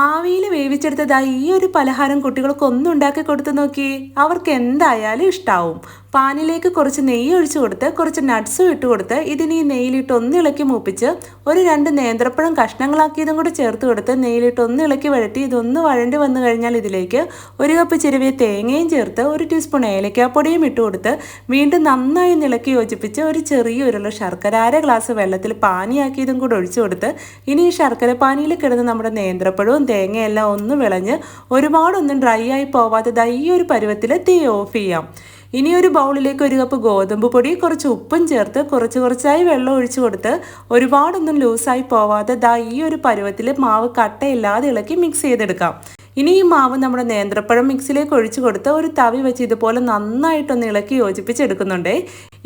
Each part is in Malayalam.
ആവിയിൽ വേവിച്ചെടുത്തതായി ഈ ഒരു പലഹാരം കുട്ടികൾക്ക് ഒന്നും ഉണ്ടാക്കി കൊടുത്തു നോക്കി, അവർക്ക് എന്തായാലും ഇഷ്ടാവും. പാനിലേക്ക് കുറച്ച് നെയ്യ് ഒഴിച്ചു കൊടുത്ത് കുറച്ച് നട്ട്സും ഇട്ട് കൊടുത്ത് ഇതിന് ഈ നെയ്യിലിട്ട് ഒന്ന് ഇളക്കി മൂപ്പിച്ച് ഒരു 2 നേന്ത്രപ്പഴം കഷ്ണങ്ങളാക്കിയതും കൂടെ ചേർത്ത് കൊടുത്ത് നെയ്യിലിട്ട് ഒന്ന് ഇളക്കി വഴറ്റി ഇതൊന്ന് വഴണ്ടി വന്നു കഴിഞ്ഞാൽ ഇതിലേക്ക് 1 കപ്പ് ചിരവിയ തേങ്ങയും ചേർത്ത് 1 ടീസ്പൂൺ ഏലക്കാപ്പൊടിയും ഇട്ട് കൊടുത്ത് വീണ്ടും നന്നായി ഇളക്കി യോജിപ്പിച്ച് ഒരു ചെറിയ ഉരുള ശർക്കര 1/2 ഗ്ലാസ് വെള്ളത്തിൽ പാനിയാക്കിയതും കൂടെ ഒഴിച്ചു കൊടുത്ത് ഇനി ഈ ശർക്കര പാനിയിൽ കിടന്ന് നമ്മുടെ നേന്ത്രപ്പഴവും തേങ്ങയെല്ലാം ഒന്ന് വിളഞ്ഞ് ഒരുപാടൊന്നും ഡ്രൈ ആയി പോവാത്തതായി ഈ ഒരു പരുവത്തിൽ തീ ഓഫ് ചെയ്യാം. ഇനി ഒരു ബൗളിലേക്ക് 1 കപ്പ് ഗോതമ്പ് പൊടി കുറച്ച് ഉപ്പും ചേർത്ത് കുറച്ചായി വെള്ളം ഒഴിച്ചു കൊടുത്ത് ഒരുപാടൊന്നും ലൂസായി പോവാതെ ഈ ഒരു പരുവത്തിൽ മാവ് കട്ടയില്ലാതെ ഇളക്കി മിക്സ് ചെയ്തെടുക്കാം. ഇനി ഈ മാവ് നമ്മുടെ നേന്ത്രപ്പഴം മിക്സിലേക്ക് ഒഴിച്ചു കൊടുത്ത് ഒരു തവി വെച്ച് ഇതുപോലെ നന്നായിട്ടൊന്ന് ഇളക്കി യോജിപ്പിച്ചെടുക്കുന്നുണ്ടേ.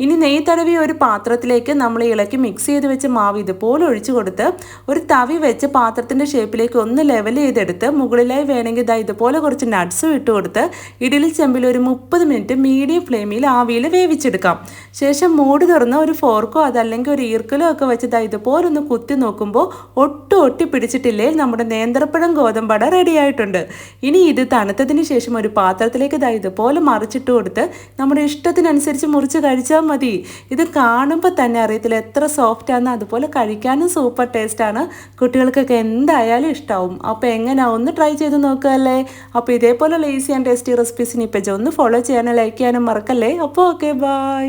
ഇനി നെയ്യ് തടവിയ ഒരു പാത്രത്തിലേക്ക് നമ്മൾ ഇളക്കി മിക്സ് ചെയ്ത് വെച്ച മാവ് ഇതുപോലെ ഒഴിച്ചു കൊടുത്ത് ഒരു തവി വെച്ച് പാത്രത്തിൻ്റെ ഷേപ്പിലേക്ക് ഒന്ന് ലെവൽ ചെയ്തെടുത്ത് മുകളിലായി വേണമെങ്കിൽ ഇതുപോലെ കുറച്ച് നട്ട്സും ഇട്ട് കൊടുത്ത് ഇഡ്ഡലി ചെമ്പിൽ ഒരു 30 മിനിറ്റ് മീഡിയം ഫ്ലെയിമിൽ ആവിയിൽ വേവിച്ചെടുക്കാം. ശേഷം മൂടി തുറന്ന് ഒരു ഫോർക്കോ അതല്ലെങ്കിൽ ഒരു ഈർക്കലോ ഒക്കെ വെച്ച് ഇതുപോലെ ഒന്ന് കുത്തി നോക്കുമ്പോൾ ഒട്ടി പിടിച്ചിട്ടില്ലേ നമ്മുടെ നേന്ത്രപ്പഴം ഗോതമ്പട റെഡി ആയിട്ടുണ്ട്. ഇനി ഇത് തണുത്തതിന് ശേഷം ഒരു പാത്രത്തിലേക്ക് ഇതുപോലെ മറിച്ചിട്ട് കൊടുത്ത് നമ്മുടെ ഇഷ്ടത്തിനനുസരിച്ച് മുറിച്ച് കഴിച്ചാൽ മതി. ഇത് കാണുമ്പോൾ തന്നെ അറിയത്തില്ല എത്ര സോഫ്റ്റ് ആണ്, അതുപോലെ കഴിക്കാനും സൂപ്പർ ടേസ്റ്റാണ്. കുട്ടികൾക്കൊക്കെ എന്തായാലും ഇഷ്ടമാവും. അപ്പോൾ എങ്ങനെയാ ഒന്ന് ട്രൈ ചെയ്ത് നോക്കുകയല്ലേ. അപ്പോൾ ഇതേപോലെയുള്ള ഈസി ആൻഡ് ടേസ്റ്റി റെസിപ്പീസിന് ഈ പേജ് ഒന്ന് ഫോളോ ചെയ്യാനും ലൈക്ക് ചെയ്യാനും മറക്കല്ലേ. അപ്പോൾ ഓക്കെ, ബൈ.